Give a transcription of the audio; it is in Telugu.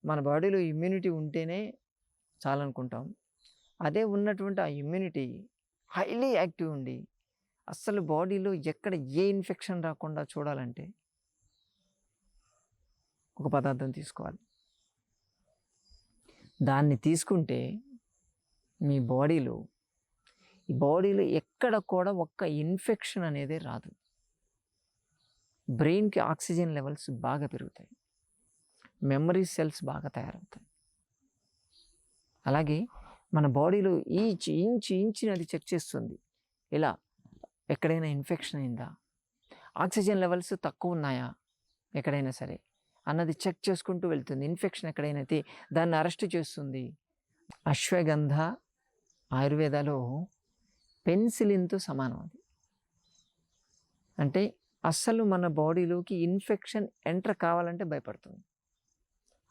మన బాడీలో ఇమ్యూనిటీ ఉంటేనే చాలనుకుంటాం. అదే ఉన్నటువంటి ఆ ఇమ్యూనిటీ హైలీ యాక్టివ్ ఉండి అస్సలు బాడీలో ఎక్కడ ఏ ఇన్ఫెక్షన్ రాకుండా చూడాలంటే ఒక పదార్థం తీసుకోవాలి. దాన్ని తీసుకుంటే మీ బాడీలో ఎక్కడ కూడా ఒక్క ఇన్ఫెక్షన్ అనేది రాదు. బ్రెయిన్కి ఆక్సిజన్ లెవెల్స్ బాగా పెరుగుతాయి, మెమరీ సెల్స్ బాగా తయారవుతాయి. అలాగే మన బాడీలో ఇంచుని అది చెక్ చేస్తుంది. ఇలా ఎక్కడైనా ఇన్ఫెక్షన్ అయిందా, ఆక్సిజన్ లెవెల్స్ తక్కువ ఉన్నాయా ఎక్కడైనా సరే అన్నది చెక్ చేసుకుంటూ వెళ్తుంది. ఇన్ఫెక్షన్ ఎక్కడైనా అయితే దాన్ని అరెస్ట్ చేస్తుంది. అశ్వగంధ ఆయుర్వేదాలో పెన్సిలిన్తో సమానం. అది అంటే అస్సలు మన బాడీలోకి ఇన్ఫెక్షన్ ఎంటర్ కావాలంటే భయపడుతుంది.